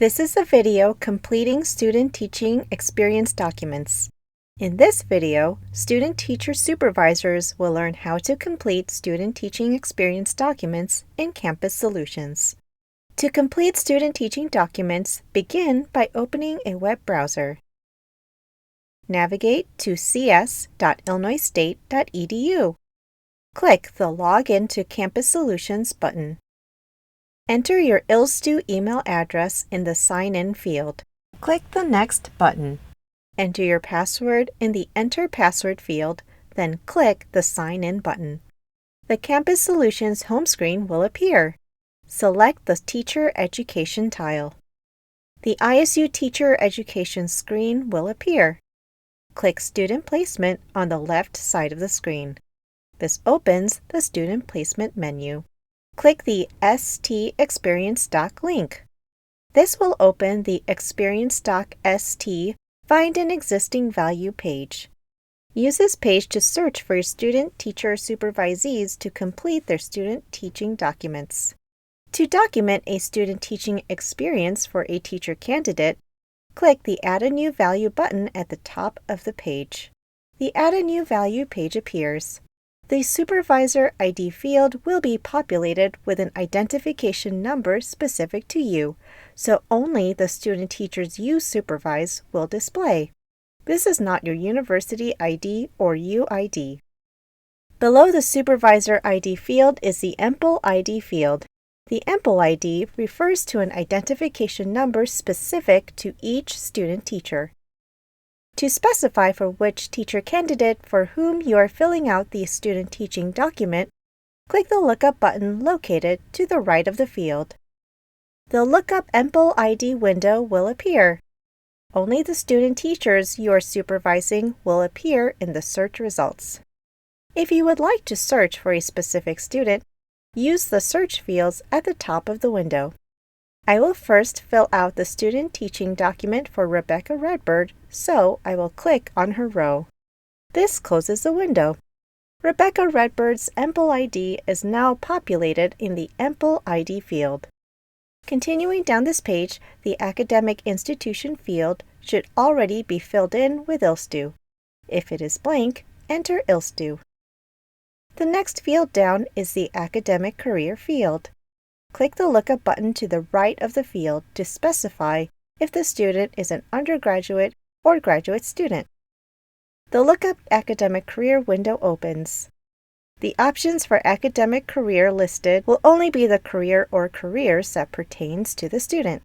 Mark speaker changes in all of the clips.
Speaker 1: This is a video completing student teaching experience documents. In this video, student-teacher supervisors will learn how to complete student teaching experience documents in Campus Solutions. To complete student teaching documents, begin by opening a web browser. Navigate to cs.illinoisstate.edu. Click the Login to Campus Solutions button. Enter your ILSTU email address in the Sign In field. Click the Next button. Enter your password in the Enter Password field, then click the Sign In button. The Campus Solutions home screen will appear. Select the Teacher Education tile. The ISU Teacher Education screen will appear. Click Student Placement on the left side of the screen. This opens the Student Placement menu. Click the ST Experience Doc link. This will open the Experience Doc ST Find an Existing Value page. Use this page to search for your student-teacher supervisees to complete their student teaching documents. To document a student teaching experience for a teacher candidate, click the Add a New Value button at the top of the page. The Add a New Value page appears. The Supervisor ID field will be populated with an identification number specific to you, so only the student teachers you supervise will display. This is not your university ID or UID. Below the Supervisor ID field is the EMPL ID field. The EMPL ID refers to an identification number specific to each student teacher. To specify for which teacher candidate for whom you are filling out the student teaching document, click the Lookup button located to the right of the field. The Lookup EMPL ID window will appear. Only the student teachers you are supervising will appear in the search results. If you would like to search for a specific student, use the search fields at the top of the window. I will first fill out the student teaching document for Rebecca Redbird, so I will click on her row. This closes the window. Rebecca Redbird's EMPL ID is now populated in the EMPL ID field. Continuing down this page, the academic institution field should already be filled in with ILSTU. If it is blank, enter ILSTU. The next field down is the academic career field. Click the Lookup button to the right of the field to specify if the student is an undergraduate or graduate student. The Lookup Academic Career window opens. The options for academic career listed will only be the career or careers that pertains to the student.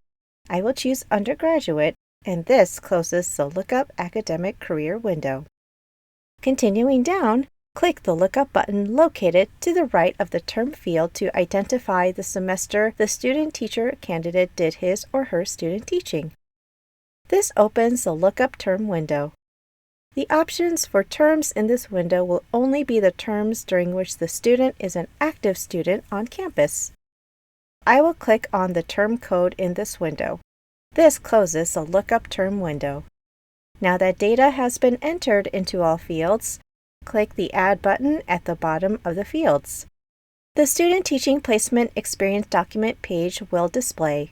Speaker 1: I will choose undergraduate, and this closes the Lookup Academic Career window. Continuing down, click the Lookup button located to the right of the term field to identify the semester the student-teacher candidate did his or her student teaching. This opens the Lookup Term window. The options for terms in this window will only be the terms during which the student is an active student on campus. I will click on the term code in this window. This closes the Lookup Term window. Now that data has been entered into all fields, click the Add button at the bottom of the fields. The Student Teaching Placement Experience Document page will display.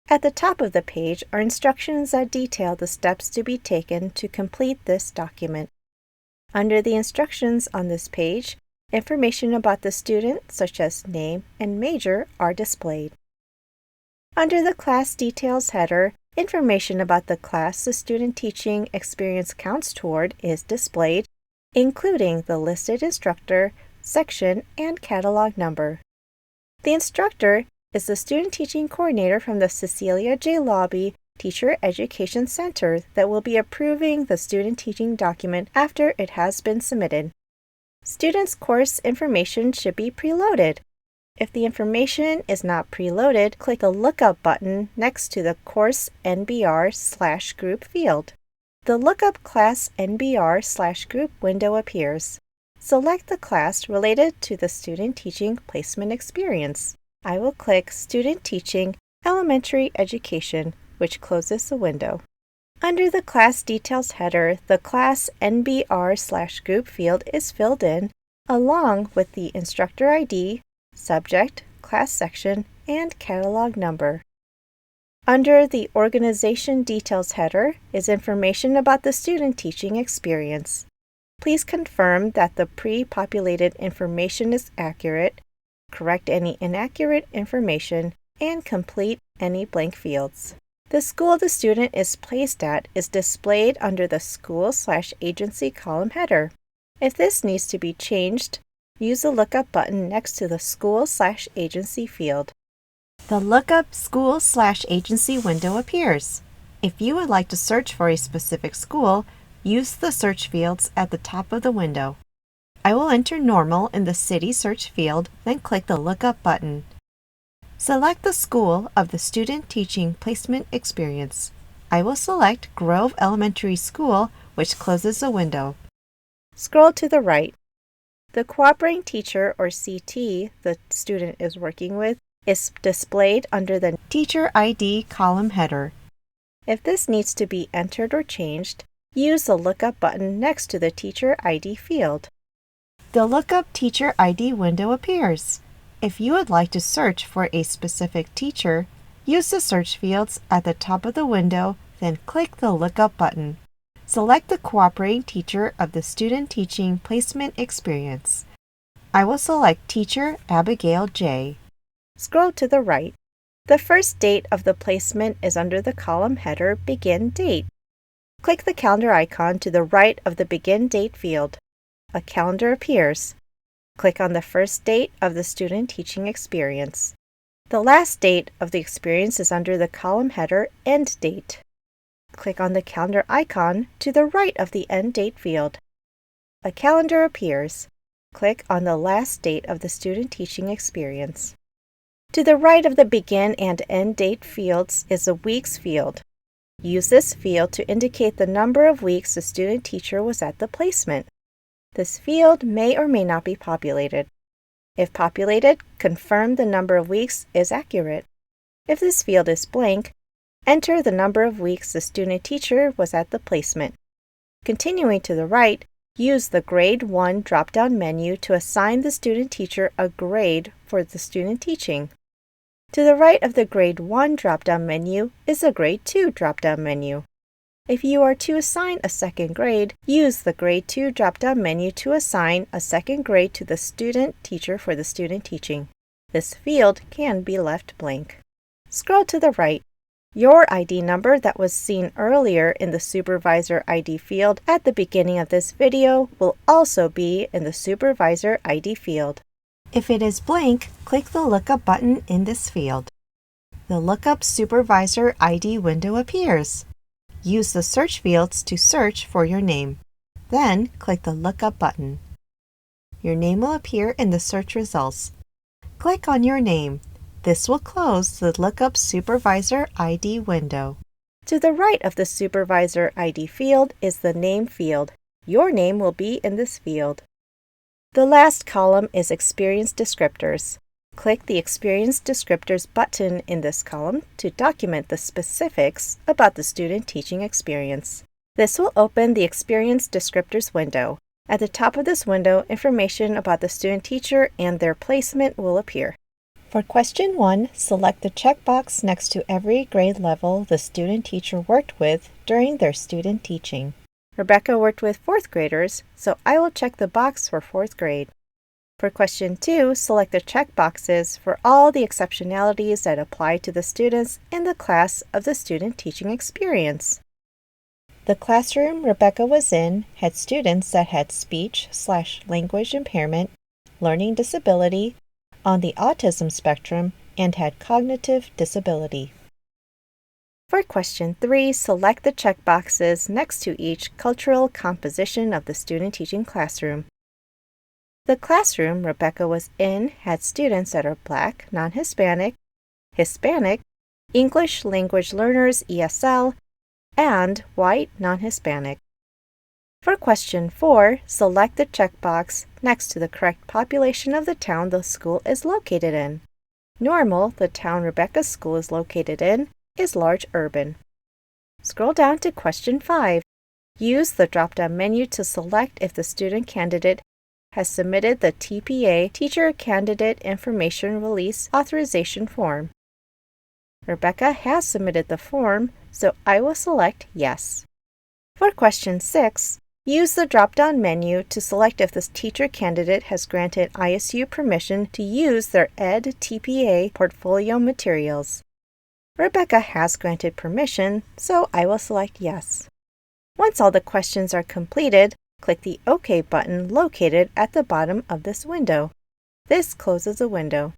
Speaker 1: At the top of the page are instructions that detail the steps to be taken to complete this document. Under the instructions on this page, information about the student, such as name and major, are displayed. Under the Class Details header, information about the class the student teaching experience counts toward is displayed, including the listed instructor, section, and catalog number. The instructor is the student teaching coordinator from the Cecilia J. Lobby Teacher Education Center that will be approving the student teaching document after it has been submitted. Students' course information should be preloaded. If the information is not preloaded, click the Lookup button next to the Course NBR/Group field. The Lookup Class NBR/Group window appears. Select the class related to the student teaching placement experience. I will click Student Teaching Elementary Education, which closes the window. Under the Class Details header, the Class NBR/Group field is filled in, along with the instructor ID, subject, class section, and catalog number. Under the Organization Details header is information about the student teaching experience. Please confirm that the pre-populated information is accurate, correct any inaccurate information, and complete any blank fields. The school the student is placed at is displayed under the School/Agency column header. If this needs to be changed, use the lookup button next to the School/Agency field. The Lookup School/Agency window appears. If you would like to search for a specific school, use the search fields at the top of the window. I will enter Normal in the City search field, then click the Lookup button. Select the school of the student teaching placement experience. I will select Grove Elementary School, which closes the window. Scroll to the right. The cooperating teacher, or CT, the student is working with, is displayed under the Teacher ID column header. If this needs to be entered or changed, use the Lookup button next to the Teacher ID field. The Lookup Teacher ID window appears. If you would like to search for a specific teacher, use the search fields at the top of the window, then click the Lookup button. Select the cooperating teacher of the student teaching placement experience. I will select Teacher Abigail J. Scroll to the right. The first date of the placement is under the column header Begin Date. Click the calendar icon to the right of the Begin Date field. A calendar appears. Click on the first date of the student teaching experience. The last date of the experience is under the column header End Date. Click on the calendar icon to the right of the End Date field. A calendar appears. Click on the last date of the student teaching experience. To the right of the Begin and End Date fields is the Weeks field. Use this field to indicate the number of weeks the student teacher was at the placement. This field may or may not be populated. If populated, confirm the number of weeks is accurate. If this field is blank, enter the number of weeks the student teacher was at the placement. Continuing to the right, use the Grade 1 drop-down menu to assign the student teacher a grade for the student teaching. To the right of the Grade 1 drop-down menu is the Grade 2 drop-down menu. If you are to assign a second grade, use the Grade 2 drop-down menu to assign a second grade to the student teacher for the student teaching. This field can be left blank. Scroll to the right. Your ID number that was seen earlier in the Supervisor ID field at the beginning of this video will also be in the Supervisor ID field. If it is blank, click the Lookup button in this field. The Lookup Supervisor ID window appears. Use the search fields to search for your name. Then click the Lookup button. Your name will appear in the search results. Click on your name. This will close the Lookup Supervisor ID window. To the right of the Supervisor ID field is the Name field. Your name will be in this field. The last column is Experience Descriptors. Click the Experience Descriptors button in this column to document the specifics about the student teaching experience. This will open the Experience Descriptors window. At the top of this window, information about the student teacher and their placement will appear. For question 1, select the checkbox next to every grade level the student teacher worked with during their student teaching. Rebecca worked with 4th graders, so I will check the box for 4th grade. For question 2, select the check boxes for all the exceptionalities that apply to the students in the class of the student teaching experience. The classroom Rebecca was in had students that had speech/language impairment, learning disability, on the autism spectrum, and had cognitive disability. For question 3, select the check boxes next to each cultural composition of the student teaching classroom. The classroom Rebecca was in had students that are Black, non-Hispanic, Hispanic, English language learners ESL, and white non-Hispanic. For question 4, select the checkbox next to the correct population of the town the school is located in. Normal, the town Rebecca's school is located in, is large urban. Scroll down to question 5. Use the drop-down menu to select if the student candidate has submitted the TPA Teacher Candidate Information Release Authorization Form. Rebecca has submitted the form, so I will select Yes. For question 6, use the drop-down menu to select if the teacher candidate has granted ISU permission to use their EdTPA portfolio materials. Rebecca has granted permission, so I will select Yes. Once all the questions are completed, click the OK button located at the bottom of this window. This closes the window.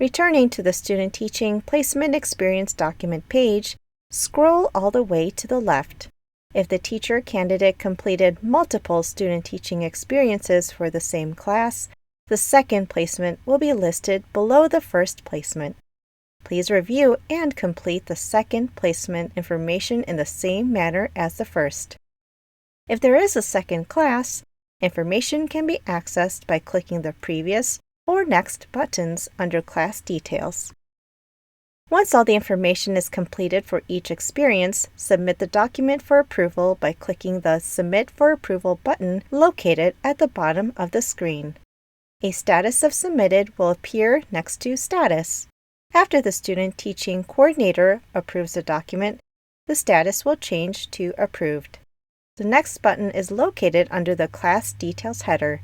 Speaker 1: Returning to the Student Teaching Placement Experience document page, scroll all the way to the left. If the teacher candidate completed multiple student teaching experiences for the same class, the second placement will be listed below the first placement. Please review and complete the second placement information in the same manner as the first. If there is a second class, information can be accessed by clicking the previous or next buttons under class details. Once all the information is completed for each experience, submit the document for approval by clicking the Submit for Approval button located at the bottom of the screen. A status of submitted will appear next to Status. After the Student Teaching Coordinator approves the document, the status will change to Approved. The next button is located under the Class Details header.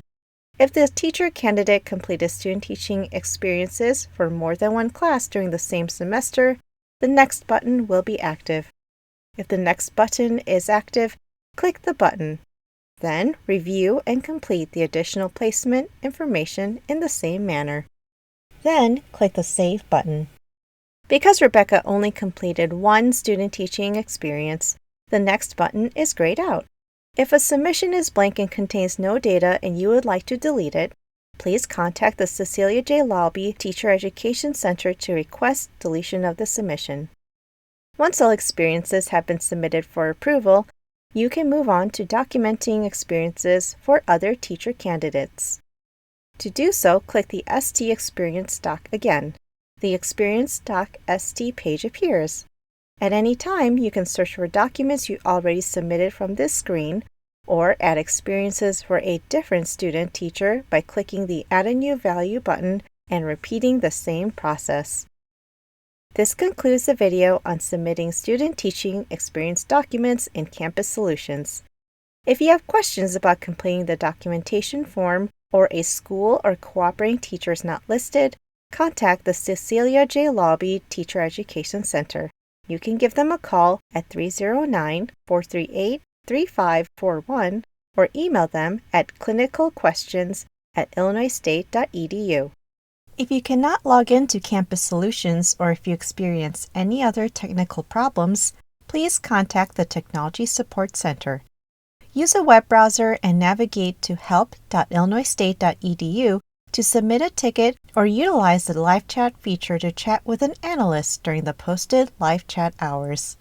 Speaker 1: If the teacher candidate completed student teaching experiences for more than one class during the same semester, the next button will be active. If the next button is active, click the button. Then review and complete the additional placement information in the same manner. Then click the Save button. Because Rebecca only completed one student teaching experience, the next button is grayed out. If a submission is blank and contains no data and you would like to delete it, please contact the Cecilia J. Laube Teacher Education Center to request deletion of the submission. Once all experiences have been submitted for approval, you can move on to documenting experiences for other teacher candidates. To do so, click the ST Experience Doc again. The Experience Doc ST page appears. At any time, you can search for documents you already submitted from this screen or add experiences for a different student teacher by clicking the Add a New Value button and repeating the same process. This concludes the video on submitting student teaching experience documents in Campus Solutions. If you have questions about completing the documentation form or a school or cooperating teacher is not listed, contact the Cecilia J. Laube Teacher Education Center. You can give them a call at 309-438-3541 or email them at clinicalquestions@illinoisstate.edu. If you cannot log into Campus Solutions or if you experience any other technical problems, please contact the Technology Support Center. Use a web browser and navigate to help.illinoisstate.edu to submit a ticket or utilize the live chat feature to chat with an analyst during the posted live chat hours.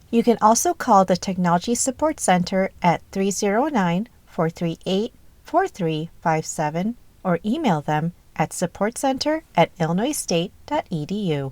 Speaker 1: You can also call the Technology Support Center at 309-438-4357 or email them at supportcenter@illinoisstate.edu.